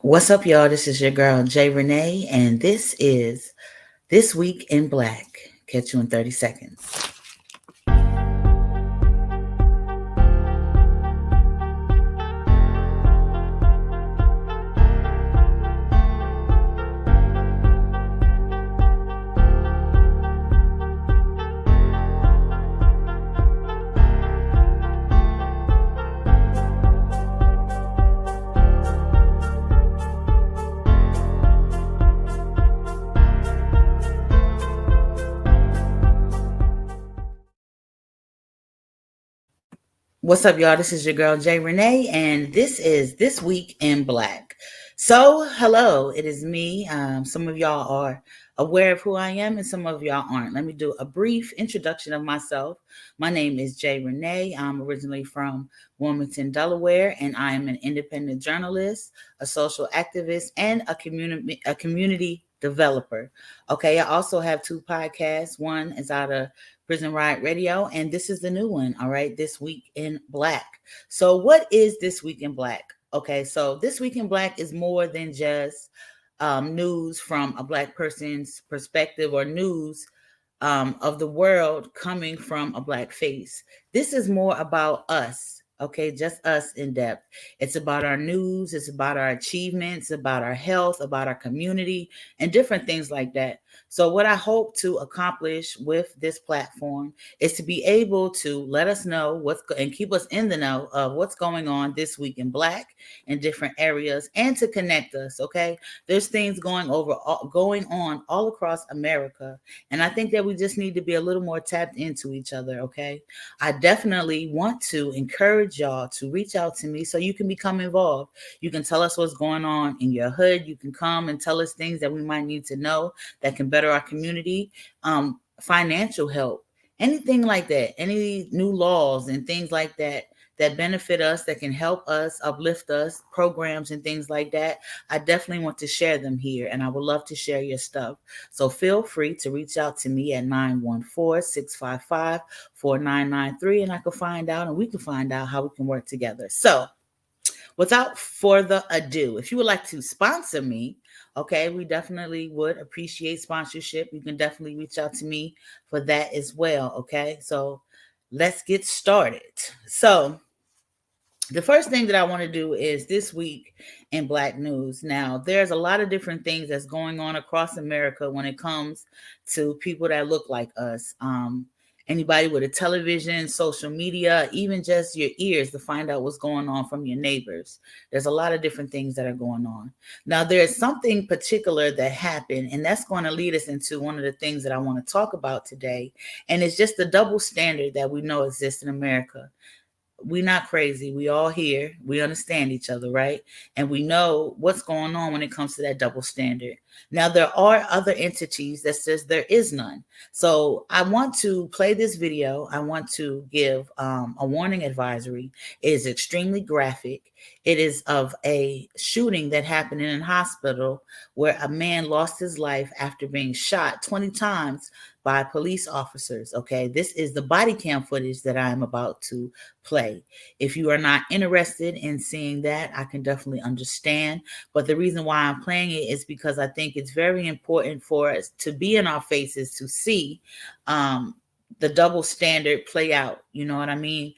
What's up, y'all? This is your girl, Rene, and this is This Week in Black. Catch you in 30 seconds. What's up, y'all? This is your girl, Rene, and this is This Week in Black. So, hello, it is me. Some of y'all are aware of who I am, and some of y'all aren't. Let me do a brief introduction of myself. My name is Rene. I'm originally from Wilmington, Delaware, and I am an independent journalist, a social activist, and a community developer. Okay, I also have two podcasts. One is out of Prison Riot Radio, and this is the new one. All right, This Week in Black. So, what is This Week in Black? Okay, so This Week in Black is more than just news from a Black person's perspective or news of the world coming from a Black face. This is more about us, okay, just us in depth. It's about our news, it's about our achievements, about our health, about our community, and different things like that. So, what I hope to accomplish with this platform is to be able to let us know and keep us in the know of what's going on this week in Black in different areas, and to connect us. Okay, there's things going on all across America, and I think that we just need to be a little more tapped into each other. Okay, I definitely want to encourage y'all to reach out to me so you can become involved. You can tell us what's going on in your hood. You can come and tell us things that we might need to know that can better our community, financial help, anything like that, any new laws and things like that that benefit us, that can help us, uplift us, programs and things like that. I definitely want to share them here, and I would love to share your stuff. So feel free to reach out to me at 914-655-4993, and I can find out, and we can find out how we can work together. So without further ado, if you would like to sponsor me, okay, we definitely would appreciate sponsorship. You can definitely reach out to me for that as well. Okay, so let's get started. So the first thing that I want to do is This Week in Black News. Now, there's a lot of different things that's going on across America when it comes to people that look like us. Anybody with a television, social media, even just your ears to find out what's going on from your neighbors. There's a lot of different things that are going on. Now, there's something particular that happened, and that's going to lead us into one of the things that I want to talk about today. And it's just the double standard that we know exists in America. We're not crazy. We all here. We understand each other, right? And we know what's going on when it comes to that double standard. Now, there are other entities that says there is none. So I want to play this video. I want to give a warning advisory. It is extremely graphic. It is of a shooting that happened in a hospital where a man lost his life after being shot 20 times by police officers. Okay, this is the body cam footage that I am about to play. If you are not interested in seeing that, I can definitely understand. But the reason why I'm playing it is because I think it's very important for us to be in our faces to see the double standard play out. You know what I mean?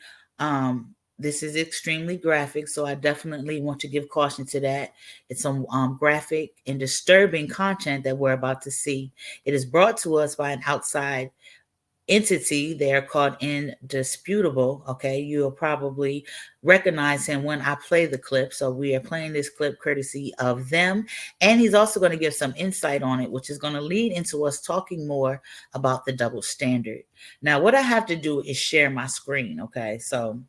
This is extremely graphic, so I definitely want to give caution to that. It's some graphic and disturbing content that we're about to see. It is brought to us by an outside entity. They're called Indisputable. Okay, you'll probably recognize him when I play the clip. So we are playing this clip courtesy of them, and he's also going to give some insight on it, which is going to lead into us talking more about the double standard. Now, what I have to do is share my screen. Okay, so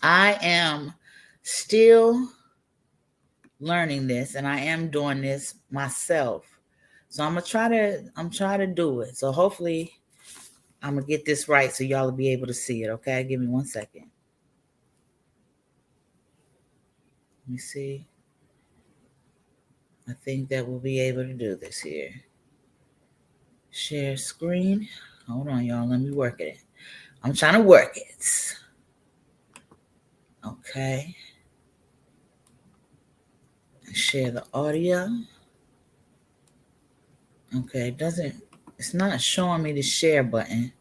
I am still learning this, and I am doing this myself. So I'm trying to do it. So hopefully I'm gonna get this right so y'all will be able to see it. Okay, give me 1 second. Let me see. I think that we'll be able to do this here. Share screen. Hold on, y'all. Let me work it. I'm trying to work it. Okay. share the audio. Okay, it's not showing me the share button.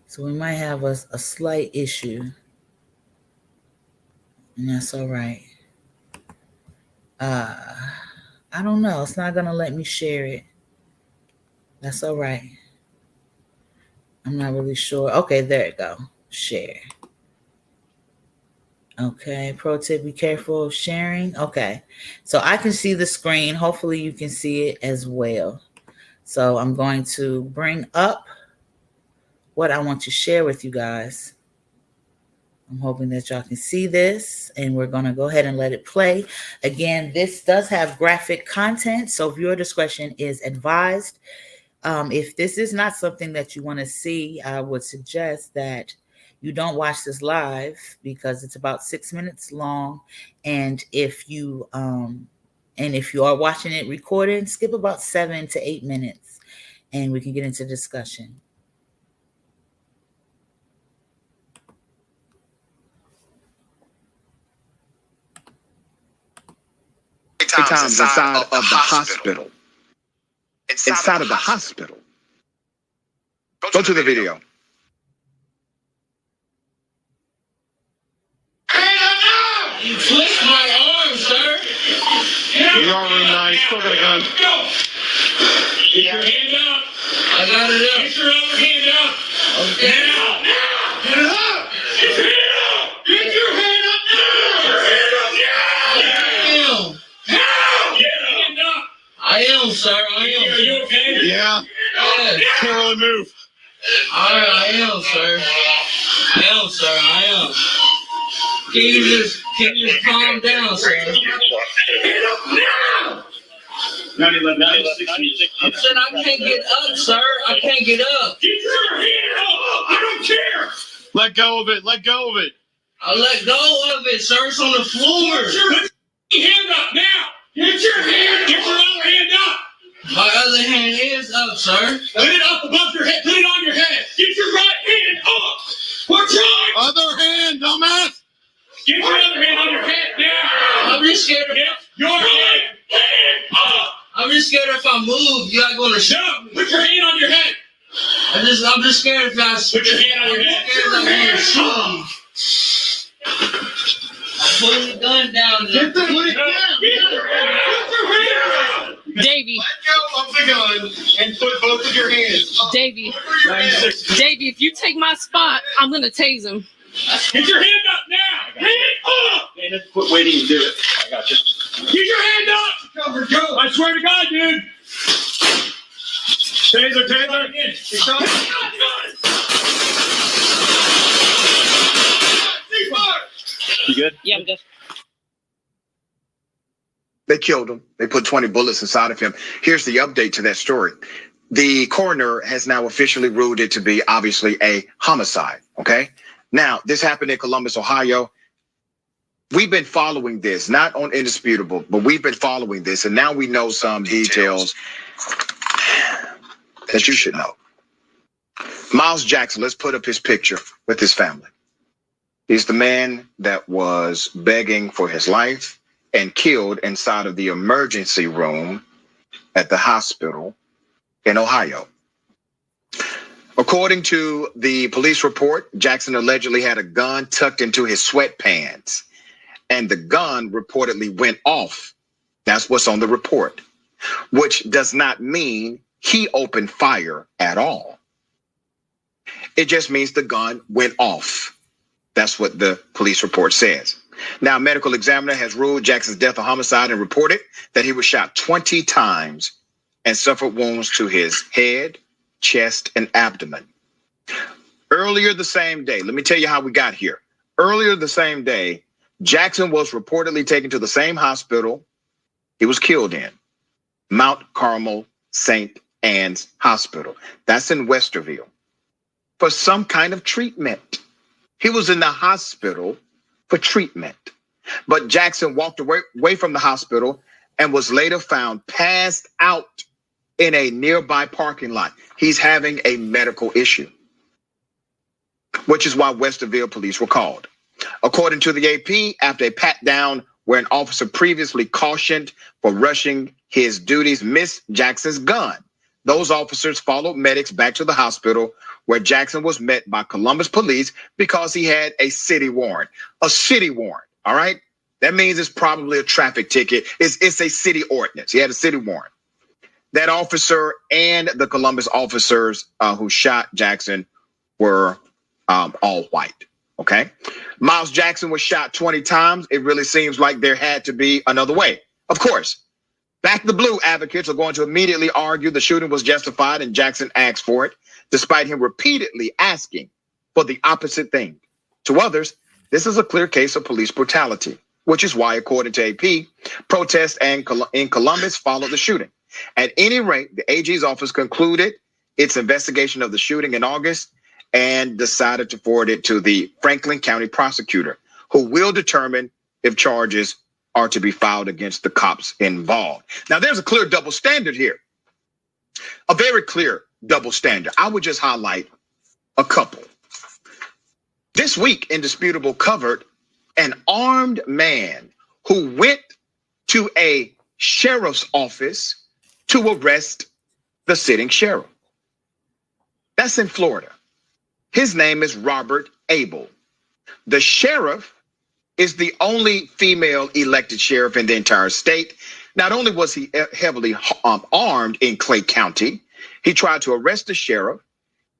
So we might have a slight issue. And that's all right. I don't know. It's not going to let me share it. That's all right. I'm not really sure. Okay, there it go. Share. Okay, pro tip, be careful of sharing. Okay, so I can see the screen. Hopefully you can see it as well. So I'm going to bring up what I want to share with you guys. I'm hoping that y'all can see this, and we're going to go ahead and let it play. Again, this does have graphic content, so viewer discretion is advised. If this is not something that you want to see, I would suggest that you don't watch this live because it's about 6 minutes long. And if you are watching it recorded, skip about 7 to 8 minutes and we can get into discussion. Times inside of the hospital. Inside of the hospital. Go to the video. You twist my arm, sir. You are room 9. Still got a gun. Go. Get your hand up. I got it up. Get your other hand up. Okay. Now. Get it up. Get your hand up. Get your hand up now. Get your hand up now. Now. Get your hand up. I am, sir. I am. Are you okay? Yeah. Yes. Can't really move. I am, sir. I am, sir. I am. Can you just calm down, sir? Get up now! 96. I said I can't get up, sir. I can't get up. Get your hand up! I don't care! Let go of it. Let go of it. I let go of it, sir. It's on the floor. Put your hand up now! Get your hand up! Get your other hand up! My other hand is up, sir. Put it up above your head. Put it on your head. Get your right hand up! We're trying! Other hand, dumbass! Get your other hand on your head now! I'm just scared of your hand up! I'm just scared if I move, you gotta go to show. Put your hand on your head! I'm just scared if I put your hand on your head. I'm putting the gun down there. Put it down! Get your hand down! Davey. Let go of the gun and put both of your hands up. Davey. Over your head. Davey, if you take my spot, I'm gonna tase him. Get your hand up now! Hand up! Dana, quit waiting to do it. I got you. Get your hand up! Cover, go. I swear to God, dude! Taser. He's coming. You good? Yeah, I'm good. They killed him. They put 20 bullets inside of him. Here's the update to that story. The coroner has now officially ruled it to be obviously a homicide, okay? Now, this happened in Columbus, Ohio. We've been following this, not on Indisputable, but we've been following this, and now we know some details that you should know. Miles Jackson, let's put up his picture with his family. He's the man that was begging for his life and killed inside of the emergency room at the hospital in Ohio. According to the police report, Jackson allegedly had a gun tucked into his sweatpants, and the gun reportedly went off. That's what's on the report, which does not mean he opened fire at all. It just means the gun went off. That's what the police report says. Now, a medical examiner has ruled Jackson's death a homicide and reported that he was shot 20 times and suffered wounds to his head, chest, and abdomen. Earlier the same day, let me tell you how we got here. Earlier the same day, Jackson was reportedly taken to the same hospital he was killed in, Mount Carmel St. Anne's Hospital. That's in Westerville, for some kind of treatment. He was in the hospital for treatment, but Jackson walked away from the hospital and was later found passed out in a nearby parking lot. He's having a medical issue, which is why Westerville police were called. According to the AP, after a pat down where an officer previously cautioned for rushing his duties missed Jackson's gun, those officers followed medics back to the hospital where Jackson was met by Columbus police because he had a city warrant. A city warrant, all right? That means it's probably a traffic ticket. It's a city ordinance. He had a city warrant. That officer and the Columbus officers who shot Jackson were all white. Okay. Miles Jackson was shot 20 times. It really seems like there had to be another way. Of course, Back the Blue advocates are going to immediately argue the shooting was justified and Jackson asked for it, despite him repeatedly asking for the opposite thing. To others, this is a clear case of police brutality, which is why, according to AP, protests in Columbus followed the shooting. At any rate, the AG's office concluded its investigation of the shooting in August and decided to forward it to the Franklin County prosecutor, who will determine if charges are to be filed against the cops involved. Now, there's a clear double standard here, a very clear double standard. I would just highlight a couple. This week, Indisputable covered an armed man who went to a sheriff's office to arrest the sitting sheriff. That's in Florida. His name is Robert Abel. The sheriff is the only female elected sheriff in the entire state. Not only was he heavily armed in Clay County, he tried to arrest the sheriff.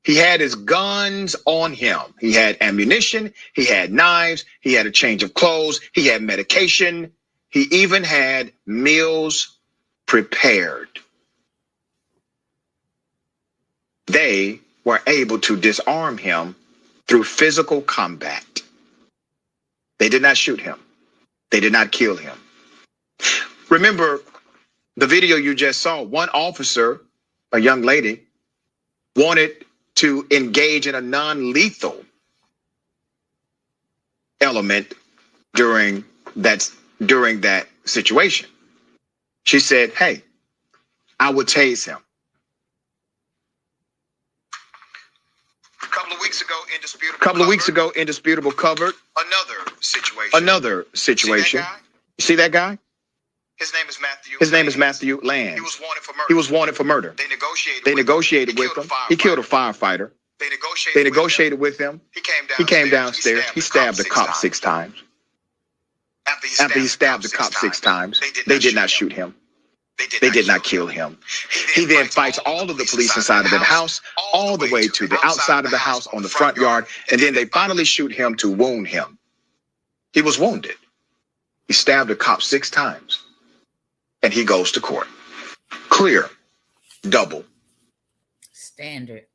He had his guns on him. He had ammunition, he had knives, he had a change of clothes, he had medication. He even had meals prepared. They were able to disarm him through physical combat. They did not shoot him. They did not kill him. Remember the video you just saw, one officer, a young lady, wanted to engage in a non-lethal element during that situation. She said, "Hey, I would tase him." A couple of weeks ago, Indisputable covered another situation. You see that guy? His name is Matthew Land. He was wanted for murder. They negotiated with him. He killed a firefighter. They negotiated with him. He came downstairs. He stabbed the cop 6 times. After he stabbed the cop 6 times, they did not shoot him. They did not kill him. He then fights all of the police inside of that house, all the way to the outside of the house on the front yard, and then they finally shoot him to wound him. He was wounded. He stabbed a cop 6 times, and he goes to court. Clear, double standard.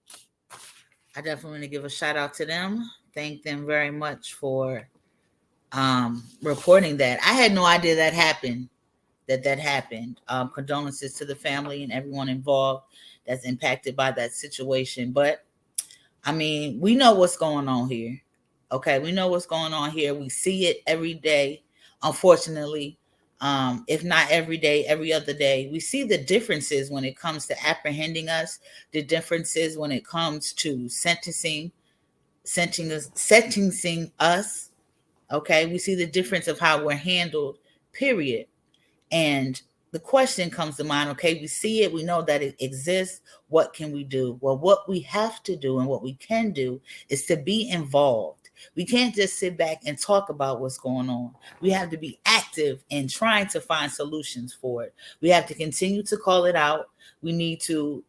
I definitely want to give a shout out to them. Thank them very much for reporting that. I had no idea that happened. That happened. Condolences to the family and everyone involved that's impacted by that situation. But I mean, we know what's going on here. Okay, we know what's going on here. We see it every day. Unfortunately, if not every day, every other day, we see the differences when it comes to apprehending us, the differences when it comes to sentencing us. Okay, we see the difference of how we're handled, period. And the question comes to mind, okay, we see it, we know that it exists. What can we do? Well, what we have to do and what we can do is to be involved. We can't just sit back and talk about what's going on. We have to be active in trying to find solutions for it. We have to continue to call it out. We need to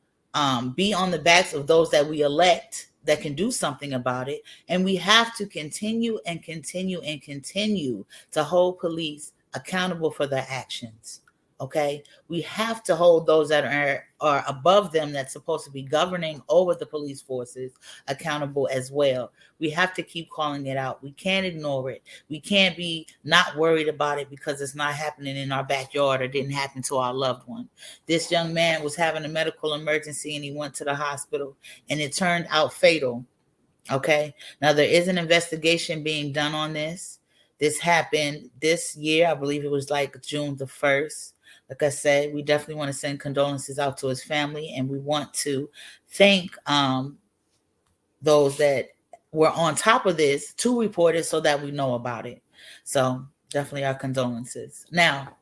be on the backs of those that we elect that can do something about it. And we have to continue to hold police accountable for their actions. Okay, we have to hold those that are above them, that's supposed to be governing over the police forces, accountable as well. We have to keep calling it out. We can't ignore it. We can't be not worried about it because it's not happening in our backyard or didn't happen to our loved one. This young man was having a medical emergency and he went to the hospital and it turned out fatal. Okay, now there is an investigation being done on this. This happened this year. I believe it was like June the 1st. Like I said, we definitely want to send condolences out to his family, and we want to thank those that we're on top of this to report it so that we know about it. So definitely our condolences. Now,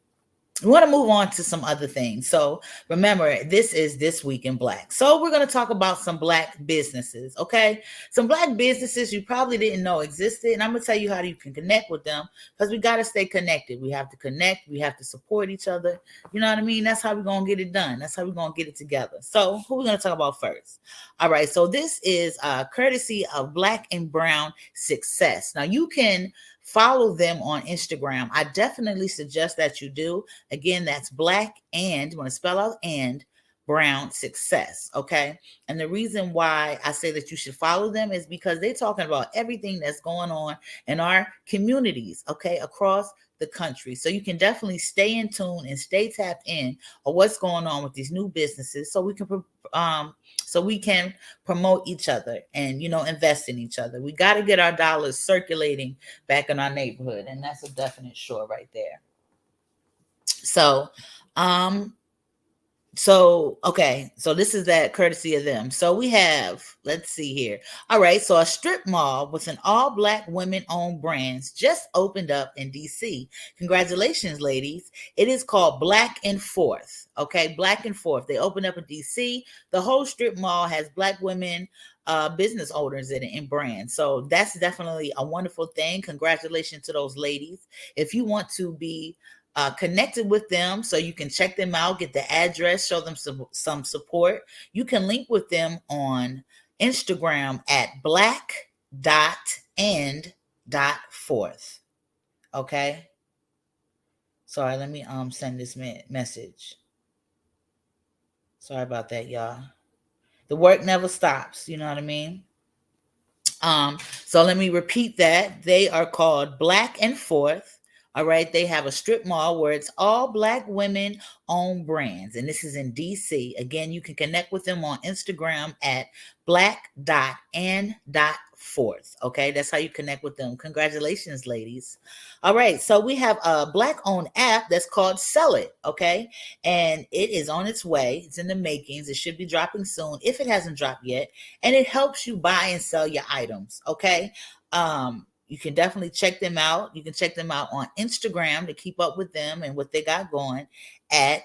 we want to move on to some other things. So remember, this is This Week in Black. So we're going to talk about some Black businesses, okay? Some Black businesses you probably didn't know existed. And I'm going to tell you how you can connect with them, because we got to stay connected. We have to connect. We have to support each other. You know what I mean? That's how we're going to get it done. That's how we're going to get it together. So who are we going to talk about first? All right. So this is courtesy of Black and Brown Success. Now you can follow them on Instagram. I definitely suggest that you do. Again, that's Black and, you want to spell out and, Brown Success, okay? And the reason why I say that you should follow them is because they're talking about everything that's going on in our communities, okay, across the country. So you can definitely stay in tune and stay tapped in on what's going on with these new businesses, so we can promote each other and, invest in each other. We got to get our dollars circulating back in our neighborhood, and that's a definite sure right there. So okay, so this is that courtesy of them. So we have, let's see here. All right, so a strip mall with an all Black women-owned brands just opened up in DC. Congratulations, ladies. It is called Black and Forth. Okay, Black and Forth. They opened up in DC. The whole strip mall has Black women business owners in it and brands. So that's definitely a wonderful thing. Congratulations to those ladies. If you want to be connected with them, so you can check them out, get the address, show them some support, you can link with them on Instagram at black.and.forth. Okay. Sorry, let me send this message. Sorry about that, y'all. The work never stops, you know what I mean? So let me repeat that. They are called Black and Forth. All right. They have a strip mall where it's all Black women owned brands. And this is in DC. Again, you can connect with them on Instagram at black.and.forth. Okay. That's how you connect with them. Congratulations, ladies. All right. So we have a Black owned app that's called Sell It. Okay. And it is on its way. It's in the makings. It should be dropping soon if it hasn't dropped yet. And it helps you buy and sell your items. Okay. You can definitely check them out. You can check them out on Instagram to keep up with them and what they got going at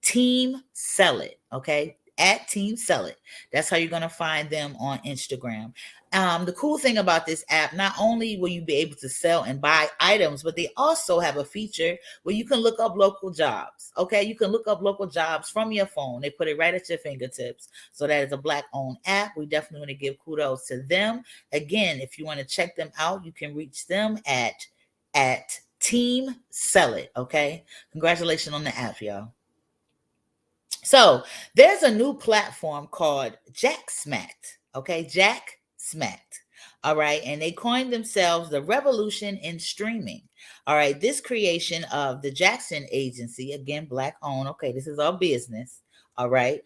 Team Sell It. Okay. At Team Sell It. That's how you're going to find them on Instagram. The cool thing about this app, not only will you be able to sell and buy items, but they also have a feature where you can look up local jobs. Okay. You can look up local jobs from your phone. They put it right at your fingertips. So that is a Black owned app. We definitely want to give kudos to them. Again, if you want to check them out, you can reach them at Team Sell It. Okay. Congratulations on the app, y'all. So there's a new platform called Jack Smacked. Okay. Jack Smacked. All right. And they coined themselves the revolution in streaming. All right. This creation of the Jackson Agency, again, Black owned. Okay. This is our business. All right.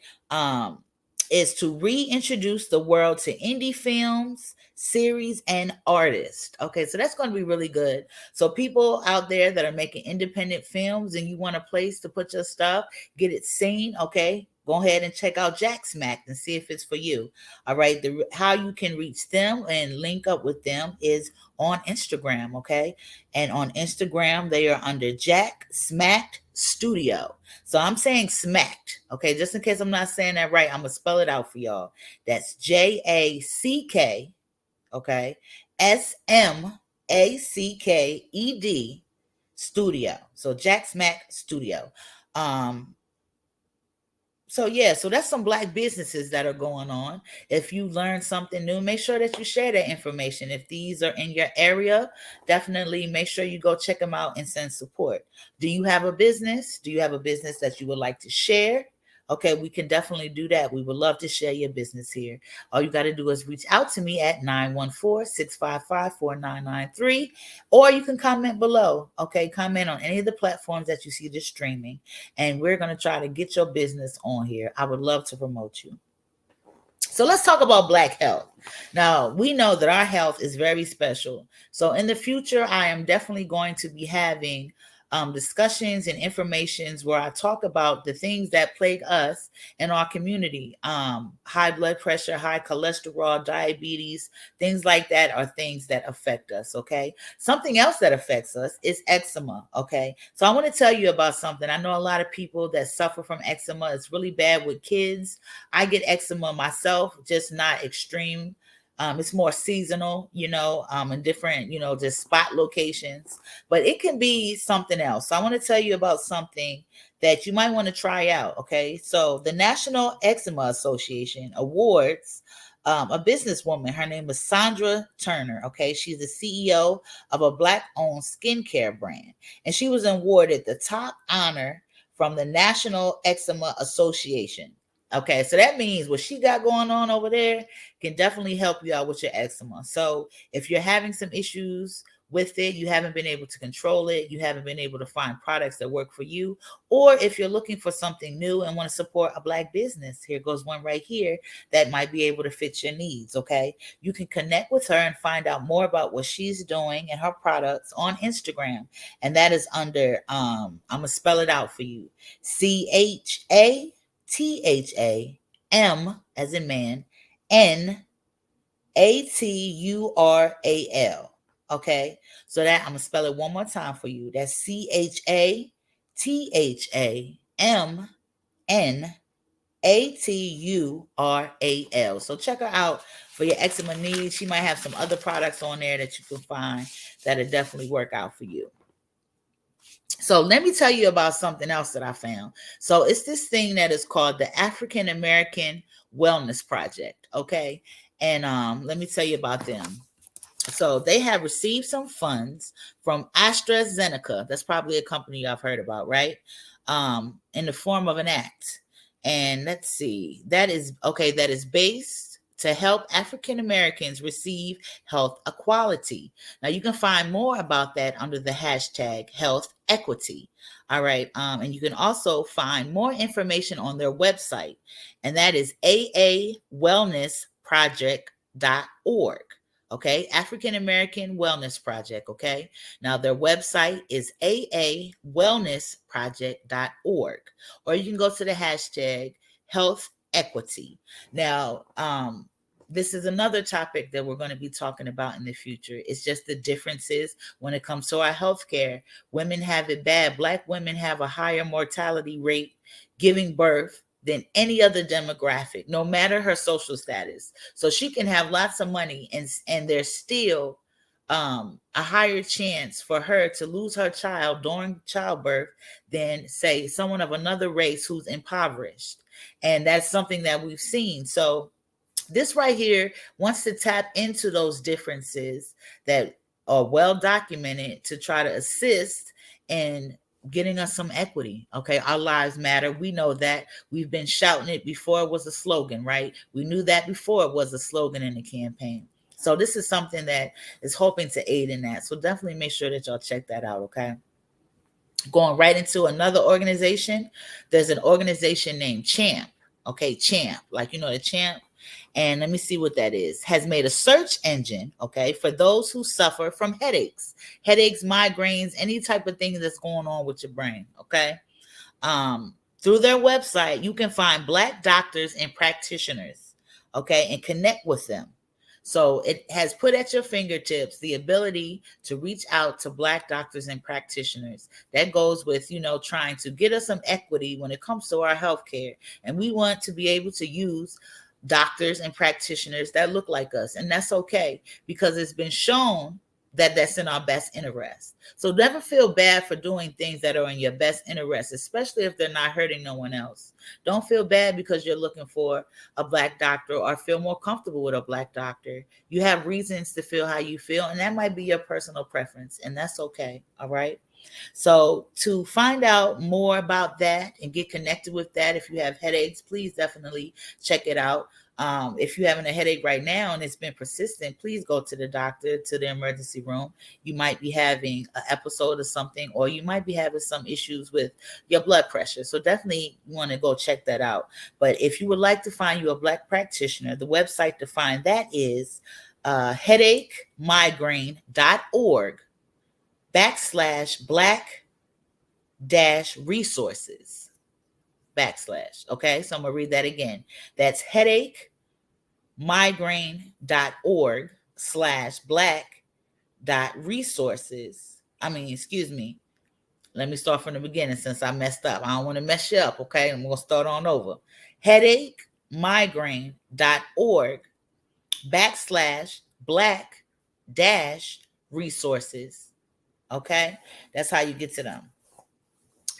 Is to reintroduce the world to indie films, series, and artists. Okay, so that's going to be really good. So people out there that are making independent films and you want a place to put your stuff, get it seen, okay, go ahead and check out Jack Smack and see if it's for you. All right, how you can reach them and link up with them is on Instagram, okay? And on Instagram, they are under Jack Smacked Studio. So I'm saying smacked, okay? Just in case I'm not saying that right, I'm going to spell it out for y'all. That's JACK, okay? SMACKED Studio. So Jack Smack Studio. So that's some Black businesses that are going on. If you learn something new, make sure that you share that information. If these are in your area, definitely make sure you go check them out and send support. Do you have a business? Do you have a business that you would like to share? Okay, we can definitely do that. We would love to share your business here. All you got to do is reach out to me at 914-655-4993, or you can comment below. Okay, comment on any of the platforms that you see this streaming, and we're going to try to get your business on here. I would love to promote you. So let's talk about Black health. Now, we know that our health is very special. So in the future, I am definitely going to be having discussions and informations where I talk about the things that plague us in our community. High blood pressure, high cholesterol, diabetes, things like that are things that affect us. Okay. Something else that affects us is eczema. Okay. So I want to tell you about something. I know a lot of people that suffer from eczema. It's really bad with kids. I get eczema myself, just not extreme. It's more seasonal, in different, just spot locations, but it can be something else. So I want to tell you about something that you might want to try out. Okay. So the National Eczema Association awards a businesswoman. Her name is Sandra Turner. Okay. She's the CEO of a Black owned skincare brand, and she was awarded the top honor from the National Eczema Association. Okay, so that means what she got going on over there can definitely help you out with your eczema. So if you're having some issues with it, you haven't been able to control it, you haven't been able to find products that work for you, or if you're looking for something new and want to support a Black business, here goes one right here that might be able to fit your needs. Okay, you can connect with her and find out more about what she's doing and her products on Instagram, and that is under I'm gonna spell it out for you: CHATHAM as in man, NATURAL. Okay, so that I'm gonna spell it one more time for you. That's CHATHAMNATURAL. So check her out for your eczema needs. She might have some other products on there that you can find that'll definitely work out for you. So let me tell you about something else that I found. So it's this thing that is called the African American Wellness Project. Okay. And let me tell you about them. So they have received some funds from AstraZeneca. That's probably a company I've heard about, right? In the form of an act. And let's see, that is based to help African Americans receive health equality. Now you can find more about that under the hashtag health equity. All right. And you can also find more information on their website, and that is aawellnessproject.org. Okay, African American Wellness Project. Okay, now their website is aawellnessproject.org, or you can go to the hashtag health equity. Now, this is another topic that we're going to be talking about in the future. It's just the differences when it comes to our healthcare. Women have it bad. Black women have a higher mortality rate giving birth than any other demographic, no matter her social status. So she can have lots of money and there's still a higher chance for her to lose her child during childbirth than, say, someone of another race who's impoverished. And that's something that we've seen. So this right here wants to tap into those differences that are well documented to try to assist in getting us some equity. Okay, our lives matter. We know that. We've been shouting it before it was a slogan, right? We knew that before it was a slogan in the campaign. So this is something that is hoping to aid in that. So definitely make sure that y'all check that out. Okay, going right into another organization. There's an organization named CHAMP. Okay, CHAMP, like the CHAMP. And let me see what that is. Has made a search engine, okay, for those who suffer from headaches, migraines, any type of thing that's going on with your brain, okay? Through their website, you can find Black doctors and practitioners, okay, and connect with them. So it has put at your fingertips the ability to reach out to Black doctors and practitioners. That goes with, trying to get us some equity when it comes to our healthcare. And we want to be able to use doctors and practitioners that look like us. And that's okay, because it's been shown that that's in our best interest. So never feel bad for doing things that are in your best interest, especially if they're not hurting no one else. Don't feel bad because you're looking for a Black doctor or feel more comfortable with a Black doctor. You have reasons to feel how you feel, and that might be your personal preference, and that's okay. All right. So to find out more about that and get connected with that, if you have headaches, please definitely check it out. If you're having a headache right now and it's been persistent, please go to the doctor, to the emergency room. You might be having an episode or something, or you might be having some issues with your blood pressure. So definitely you want to go check that out. But if you would like to find you a Black practitioner, the website to find that is headachemigraine.org /Black dash resources backslash. Okay, so I'm gonna read that again. That's headachemigraine.org slash black dot resources. Excuse me. Let me start from the beginning since I messed up. I don't want to mess you up, okay? I'm going to start on over. Headachemigraine.org backslash black dash resources. Okay? That's how you get to them.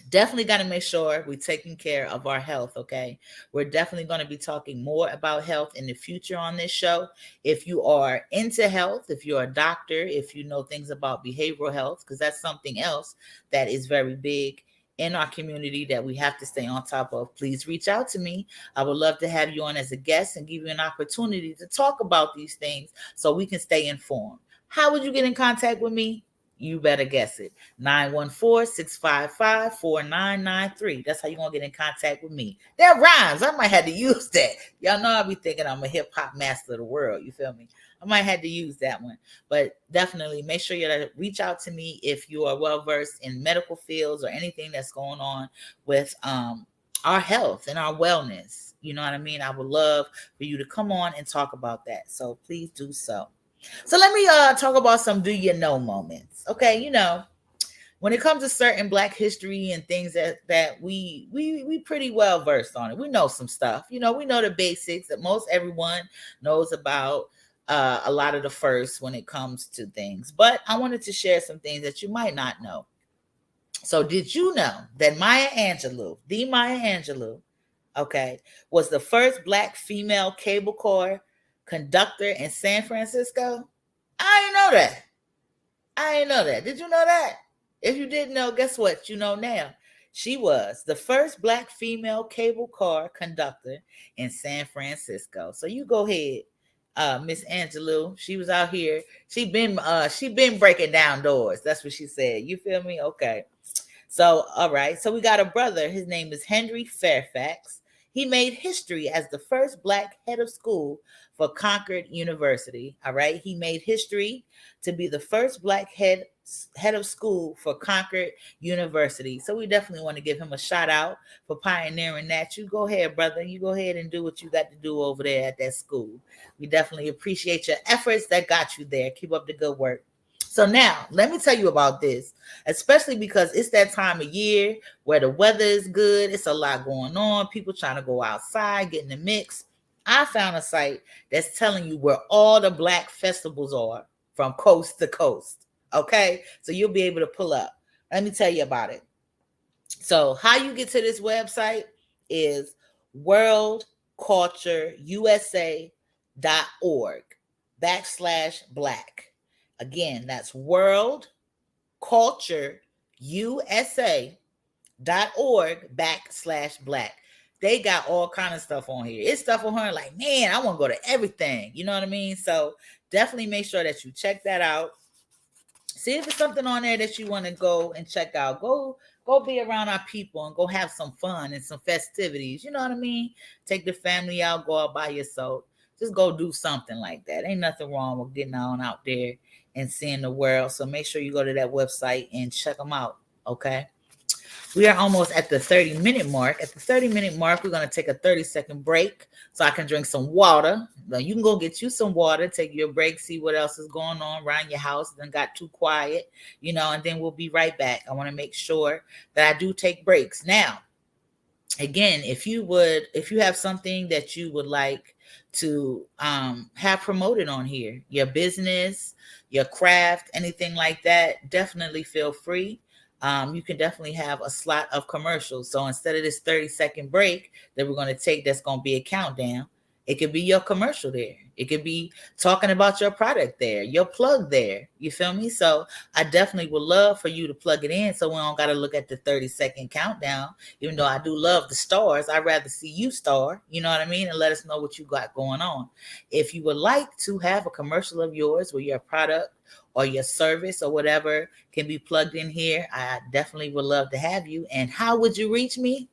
Definitely got to make sure we're taking care of our health, okay? We're definitely going to be talking more about health in the future on this show. If you are into health, if you're a doctor, if you know things about behavioral health, because that's something else that is very big in our community that we have to stay on top of, please reach out to me. I would love to have you on as a guest and give you an opportunity to talk about these things so we can stay informed. How would you get in contact with me? You better guess it. 914-655-4993. That's how you're going to get in contact with me. That rhymes. I might have to use that. Y'all know I be thinking I'm a hip-hop master of the world. You feel me? I might have to use that one. But definitely make sure you reach out to me if you are well-versed in medical fields or anything that's going on with our health and our wellness. You know what I mean? I would love for you to come on and talk about that. So please do so. So let me talk about some do you know moments. Okay, when it comes to certain Black history and things that we pretty well versed on it. We know some stuff. We know the basics that most everyone knows about a lot of the first when it comes to things. But I wanted to share some things that you might not know. So did you know that Maya Angelou, okay, was the first Black female cable car conductor in San Francisco? I didn't know that. Did you know that? If you didn't know, guess what? You know now. She was the first Black female cable car conductor in San Francisco. So you go ahead, Miss Angelou. She was out here. She been breaking down doors. That's what she said. You feel me? Okay. So, all right. So we got a brother. His name is Henry Fairfax. He made history as the first Black head of school for Concord University. All right. He made history to be the first Black head of school for Concord University. So we definitely want to give him a shout out for pioneering that. You go ahead, brother. You go ahead and do what you got to do over there at that school. We definitely appreciate your efforts that got you there. Keep up the good work. So now, let me tell you about this, especially because it's that time of year where the weather is good. It's a lot going on. People trying to go outside, get in the mix. I found a site that's telling you where all the Black festivals are from coast to coast. Okay? So you'll be able to pull up. Let me tell you about it. So how you get to this website is worldcultureusa.org/Black. Again, that's worldcultureusa.org/Black. They got all kind of stuff on here. It's stuff on here like, man, I want to go to everything. You know what I mean? So definitely make sure that you check that out. See if it's something on there that you want to go and check out. Go be around our people and go have some fun and some festivities. You know what I mean? Take the family out, go out by yourself. Just go do something like that. Ain't nothing wrong with getting on out there and seeing the world. So make sure you go to that website and check them out. Okay. We are almost at the 30-minute mark. At the 30-minute mark, we're going to take a 30-second break so I can drink some water. Now, you can go get you some water, take your break, see what else is going on around your house. Then got too quiet, and then we'll be right back. I want to make sure that I do take breaks. Now, again, if you have something that you would like to have promoted on here, your business, your craft, anything like that, definitely feel free. You can definitely have a slot of commercials. So instead of this 30-second break that we're going to take, that's going to be a countdown, it could be your commercial there. It could be talking about your product there, your plug there. You feel me? So I definitely would love for you to plug it in so we don't got to look at the 30-second countdown. Even though I do love the stars, I'd rather see you star, you know what I mean? And let us know what you got going on. If you would like to have a commercial of yours where your product or your service or whatever can be plugged in here, I definitely would love to have you. And how would you reach me?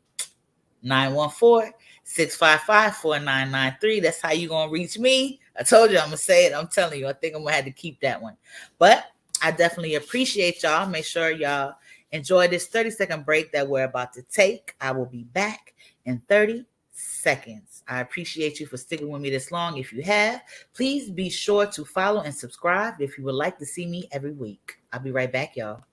914-655-4993. That's how you going to reach me. I told you I'm going to say it. I'm telling you, I think I'm going to have to keep that one. But I definitely appreciate y'all. Make sure y'all Enjoy this 30-second break that we're about to take. I will be back in 30 seconds. I appreciate you for sticking with me this long. If you have, please be sure to follow and subscribe if you would like to see me every week. I'll be right back, y'all.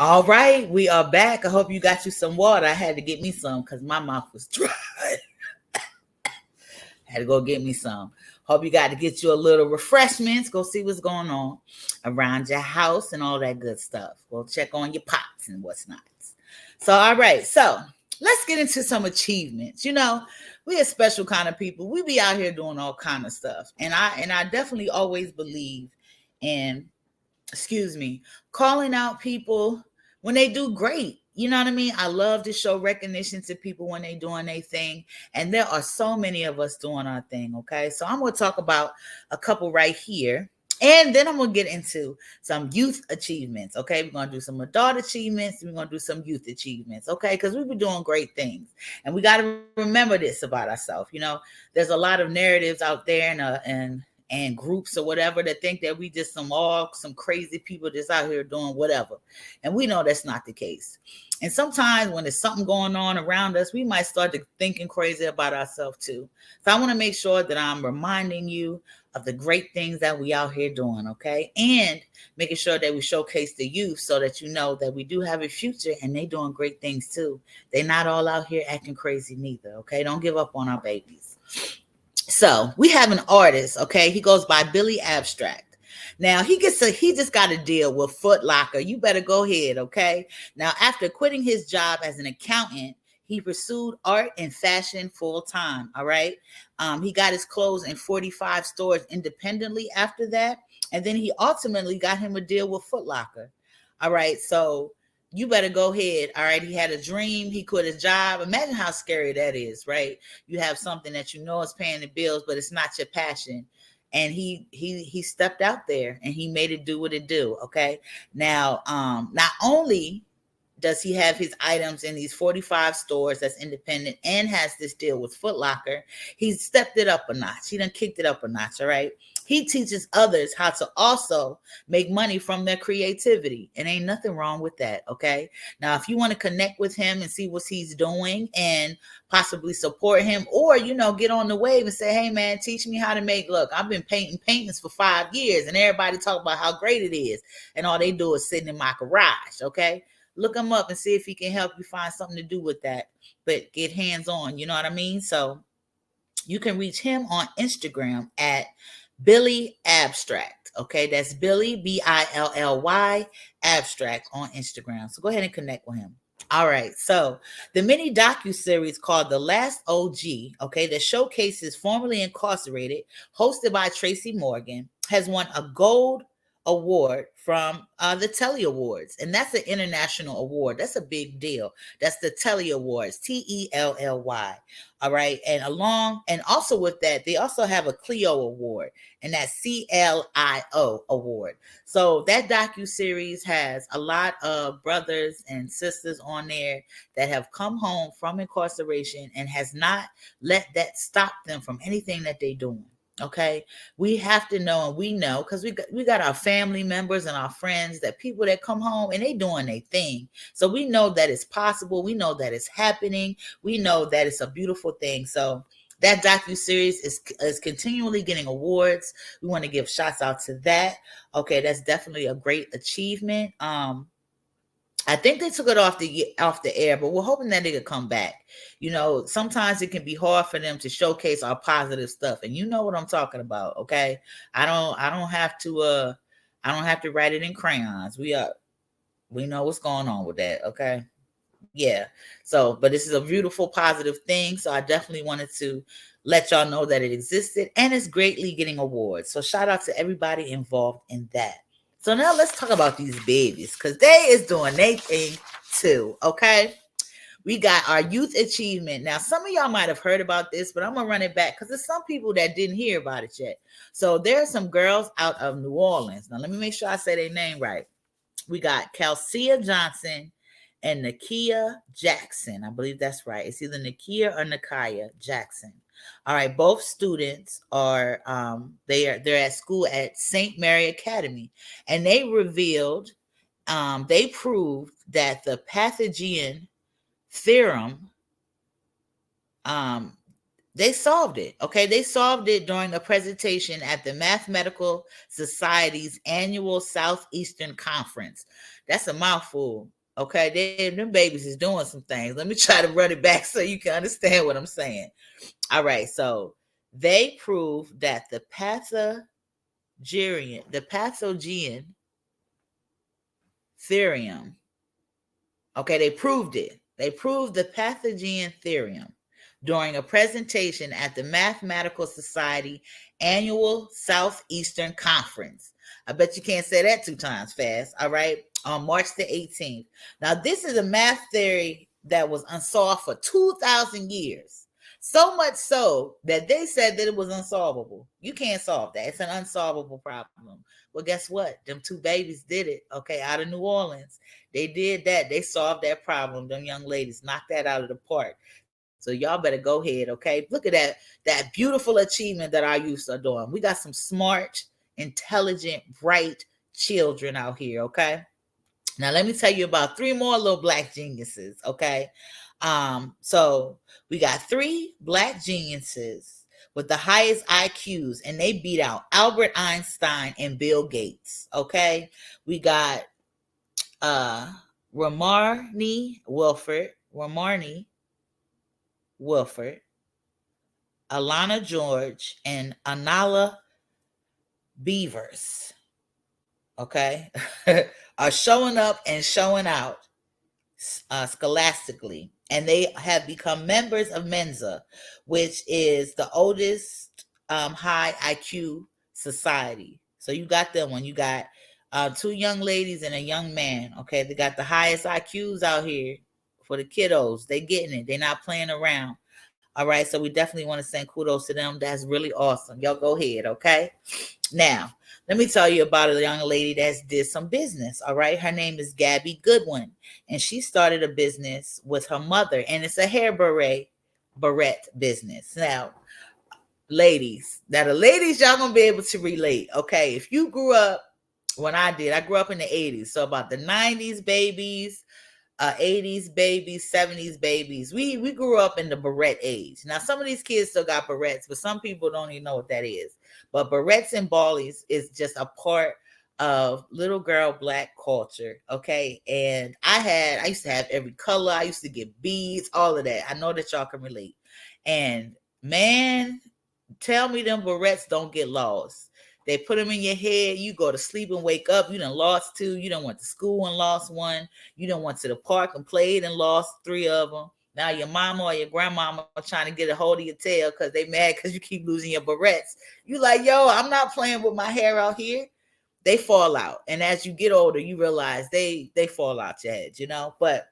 All right, we are back. I hope you got you some water. I had to get me some because my mouth was dry. Had to go get me some. Hope you got to get you a little refreshments. Go see what's going on around your house and all that good stuff. Go check on your pots and what's not. So, all right. So let's get into some achievements. You know, we a special kind of people. We be out here doing all kind of stuff. And I definitely always believe in, calling out people when they do great. You know what I mean? I love to show recognition to people when they doing their thing. And there are so many of us doing our thing, okay? So I'm going to talk about a couple right here. And then I'm going to get into some youth achievements, okay? We're going to do some adult achievements. We're going to do some youth achievements, okay? Because we've been doing great things. And we got to remember this about ourselves. You know, there's a lot of narratives out there and groups or whatever that think that we just some crazy people just out here doing whatever. And we know that's not the case. And sometimes when there's something going on around us, we might start to thinking crazy about ourselves too. So I want to make sure that I'm reminding you of the great things that we out here doing, okay? And making sure that we showcase the youth so that you know that we do have a future and they doing great things too. They're not all out here acting crazy neither, okay? Don't give up on our babies. So we have an artist, okay? He goes by Billy Abstract. Now he just got a deal with Foot Locker. You better go ahead, okay? Now, after quitting his job as an accountant, he pursued art and fashion full time. All right. He got his clothes in 45 stores independently after that. And then he ultimately got him a deal with Foot Locker. All right. So you better go ahead. All right. He had a dream. He quit his job. Imagine how scary that is, right? You have something that you know is paying the bills, but it's not your passion. And he stepped out there and he made it do what it do. Okay. Now, not only does he have his items in these 45 stores that's independent and has this deal with Foot Locker, he's stepped it up a notch. He done kicked it up a notch, all right? He teaches others how to also make money from their creativity. And ain't nothing wrong with that, okay? Now, if you want to connect with him and see what he's doing and possibly support him, or, you know, get on the wave and say, hey, man, teach me how to make, look, I've been painting paintings for 5 years and everybody talk about how great it is. And all they do is sitting in my garage, okay? Look him up and see if he can help you find something to do with that, but get hands on. You know what I mean? So you can reach him on Instagram at Billy Abstract. Okay. That's Billy, Billy, Abstract on Instagram. So go ahead and connect with him. All right. So the mini docuseries called The Last OG, okay, that showcases formerly incarcerated, hosted by Tracy Morgan, has won a gold award from the Telly Awards. And that's an international award. That's a big deal. That's the Telly Awards, Telly. All right. And also with that, they also have a Clio Award, and that's CLIO Award. So that docuseries has a lot of brothers and sisters on there that have come home from incarceration and has not let that stop them from anything that they're doing. Okay, we have to know, and we know because we got our family members and our friends, that people that come home and they doing their thing. So we know that it's possible. We know that it's happening. We know that it's a beautiful thing. So that docuseries is continually getting awards. We want to give shots out to that. Okay, that's definitely a great achievement. I think they took it off the air, but we're hoping that they could come back. You know, sometimes it can be hard for them to showcase our positive stuff, and you know what I'm talking about. Okay, I don't have to write it in crayons. We know what's going on with that. Okay, yeah. So, but this is a beautiful, positive thing. So I definitely wanted to let y'all know that it existed, and it's greatly getting awards. So shout out to everybody involved in that. So now let's talk about these babies because they is doing their thing too. Okay. We got our youth achievement. Now, some of y'all might have heard about this, but I'm gonna run it back because there's some people that didn't hear about it yet. So there are some girls out of New Orleans. Now, let me make sure I say their name right. We got Calcia Johnson and Nakia Jackson. I believe that's right. It's either Nakia or Nakia Jackson. All right, both students are they're at school at St. Mary Academy, and they revealed they proved that the Pythagorean theorem um they solved it. Okay, they solved it during a presentation at the Mathematical Society's annual Southeastern Conference. That's a mouthful. Okay, them babies is doing some things. Let me try to run it back so you can understand what I'm saying. All right, so they proved that the Pythagorean theorem. Okay, they proved it. They proved the Pythagorean theorem during a presentation at the Mathematical Society annual Southeastern Conference. I bet you can't say that 2 times fast. All right, on March the 18th. Now, this is a math theory that was unsolved for 2,000 years. So much so that they said that it was unsolvable. You can't solve that. It's an unsolvable problem. Well, guess what? Them 2 babies did it, okay, out of New Orleans. They did that. They solved that problem. Them young ladies knocked that out of the park. So y'all better go ahead, okay? Look at that beautiful achievement that our youths are doing. We got some smart, intelligent, bright children out here, okay? Now let me tell you about 3 more little black geniuses, okay? So we got 3 black geniuses with the highest IQs, and they beat out Albert Einstein and Bill Gates, okay? We got Ramarni Wilford, Alana George, and Anala Beavers, okay, are showing up and showing out scholastically. And they have become members of Mensa, which is the oldest high IQ society. So you got them when you got 2 young ladies and a young man. Okay, they got the highest IQs out here for the kiddos. They getting it. They're not playing around. All right, so we definitely want to send kudos to them. That's really awesome. Y'all go ahead, okay? Now, let me tell you about a young lady that did some business, all right? Her name is Gabby Goodwin, and she started a business with her mother, and it's a hair barrette business. Now, the ladies, y'all gonna be able to relate, okay? If you grew up when I grew up in the 80s, so about the 90s babies, 80s babies, 70s babies. We grew up in the barrette age. Now, some of these kids still got barrettes, but some people don't even know what that is. But barrettes and ballies is just a part of little girl black culture, okay? And I used to have every color. I used to get beads, all of that. I know that y'all can relate. And man, tell me them barrettes don't get lost. They put them in your head. You go to sleep and wake up. You done lost 2. You done went to school and lost 1. You done went to the park and played and lost 3 of them. Now your mama or your grandmama are trying to get a hold of your tail because they mad because you keep losing your barrettes. You like, yo, I'm not playing with my hair out here. They fall out. And as you get older, you realize they fall out your head, you know? But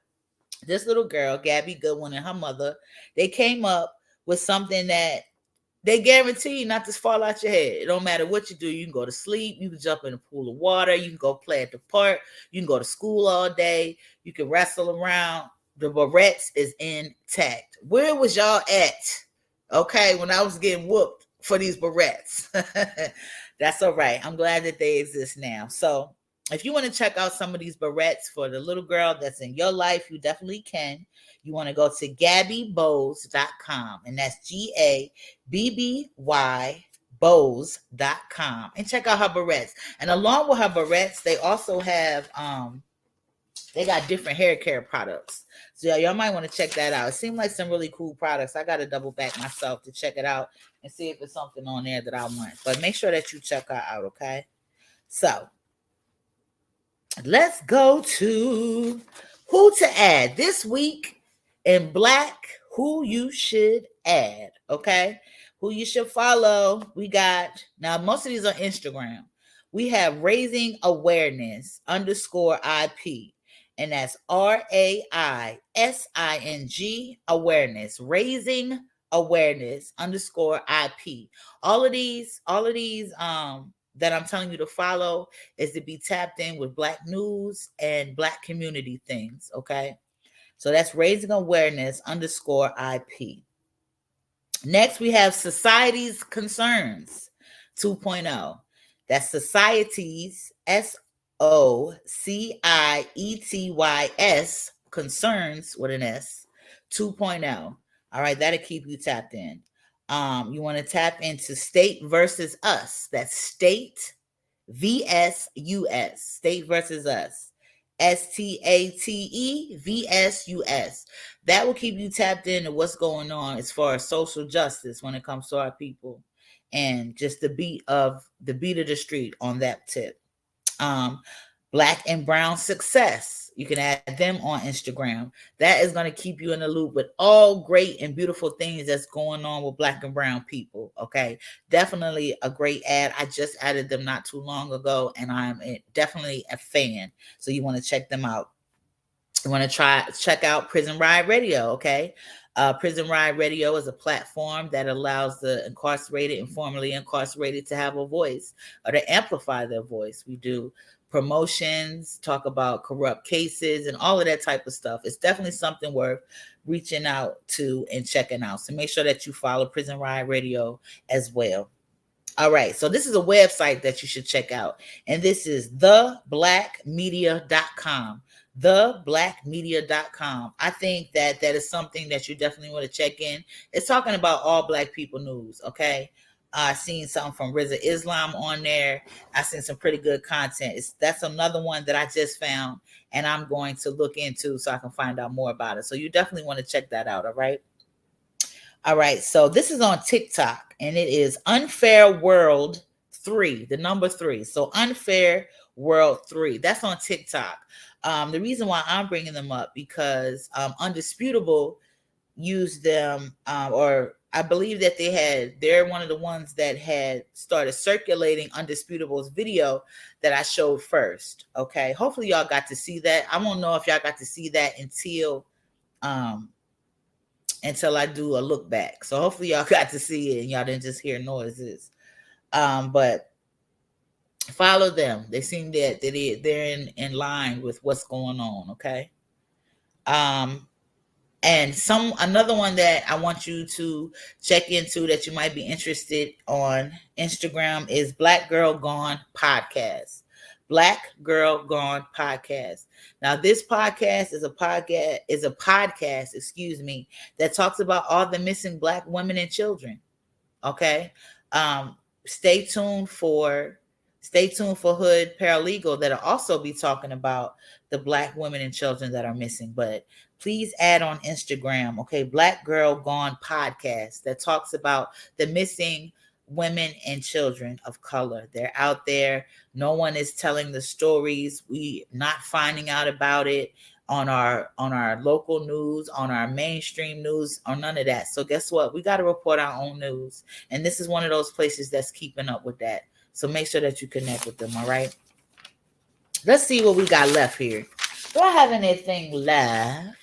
this little girl, Gabby Goodwin, and her mother, they came up with something that they guarantee not to fall out your head. It don't matter what you do. You can go to sleep. You can jump in a pool of water. You can go play at the park. You can go to school all day. You can wrestle around. The barrettes is intact. Where was y'all at? Okay, when I was getting whooped for these barrettes. That's all right. I'm glad that they exist now. So if you want to check out some of these barrettes for the little girl that's in your life, you definitely can. You want to go to GabbyBows.com, and that's GABBY Bows.com, and check out her barrettes. And along with her barrettes, they also have they got different hair care products. So y'all might want to check that out. It seemed like some really cool products. I got to double back myself to check it out and see if there's something on there that I want. But make sure that you check her out, okay? So let's go to who to add this week in Black, who you should add, okay? Who you should follow. We got, now most of these are Instagram, We have raising awareness underscore IP. And that's RAISING awareness, raising awareness underscore IP. All of these that I'm telling you to follow is to be tapped in with Black news and Black community things. Okay. So that's raising awareness underscore IP. Next, we have Society's Concerns 2.0. That's Society's SOCIETYS Concerns with an S 2.0. All right, that'll keep you tapped in. You want to tap into State versus Us. That's State VSUS. State versus Us. STATE VSUS. That will keep you tapped into what's going on as far as social justice when it comes to our people, and just the beat of the street on that tip. Black and Brown Success. You can add them on Instagram. That is going to keep you in the loop with all great and beautiful things that's going on with Black and Brown people. Okay. Definitely a great ad. I just added them not too long ago, and I'm definitely a fan. So you want to check them out. You want to check out Prison Ride Radio. Okay. Prison Ride Radio is a platform that allows the incarcerated and formerly incarcerated to have a voice or to amplify their voice. We do promotions, talk about corrupt cases, and all of that type of stuff. It's definitely something worth reaching out to and checking out. So make sure that you follow Prison Ride Radio as well. All right, so this is a website that you should check out, and this is theblackmedia.com. Theblackmedia.com. I think that is something that you definitely want to check in. It's talking about all Black people news, okay? I seen something from Rizza Islam on there. I seen some pretty good content. That's another one that I just found, and I'm going to look into so I can find out more about it. So you definitely want to check that out, all right? All right, so this is on TikTok, and it is Unfair World 3, the number 3. So Unfair World 3. That's on TikTok. The reason why I'm bringing them up because Undisputable used them, or I believe that they're one of the ones that had started circulating Undisputable's video that I showed first. Okay, hopefully y'all got to see that. I won't know if y'all got to see that until I do a look back. So hopefully y'all got to see it and y'all didn't just hear noises. But follow them. They seem that they're in line with what's going on. Okay. And another one that I want you to check into that you might be interested on Instagram is Black Girl Gone Podcast. Black Girl Gone Podcast. Now, this podcast is a podcast, that talks about all the missing Black women and children. Okay. Stay tuned for Hood Paralegal that'll also be talking about the Black women and children that are missing. But please add on Instagram, okay, Black Girl Gone Podcast, that talks about the missing women and children of color. They're out there. No one is telling the stories. We not finding out about it on our local news, on our mainstream news, or none of that. So guess what? We got to report our own news. And this is one of those places that's keeping up with that. So make sure that you connect with them, all right? Let's see what we got left here. Do I have anything left?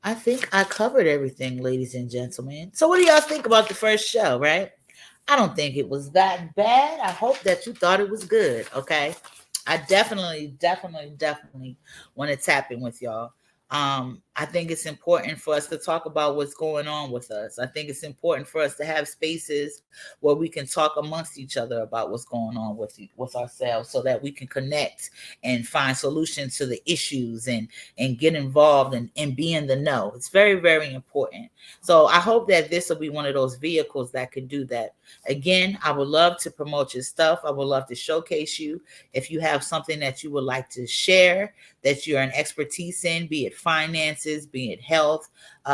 I think I covered everything, ladies and gentlemen. So what do y'all think about the first show, right? I don't think it was that bad. I hope that you thought it was good, okay? I definitely want to tap in with y'all. I think it's important for us to talk about what's going on with us. I think it's important for us to have spaces where we can talk amongst each other about what's going on with ourselves, so that we can connect and find solutions to the issues and get involved and be in the know. It's very, very important. So I hope that this will be one of those vehicles that could do that. Again, I would love to promote your stuff. I would love to showcase you. If you have something that you would like to share, that you're an expertise in, be it finances, be it health,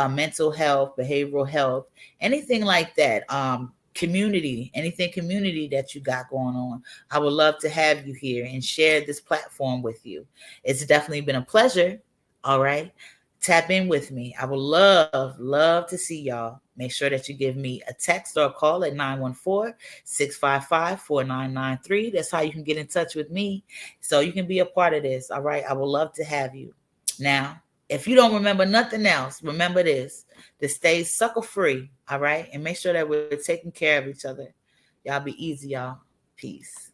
mental health, behavioral health, anything like that, community that you got going on, I would love to have you here and share this platform with you. It's definitely been a pleasure. All right. Tap in with me. I would love to see y'all make sure that you give me a text or a call at 914-655-4993. That's how you can get in touch with me so you can be a part of this. All right. I would love to have you. Now, if you don't remember nothing else, remember this: to stay sucker free. All right. And make sure that we're taking care of each other. Y'all be easy, y'all. Peace.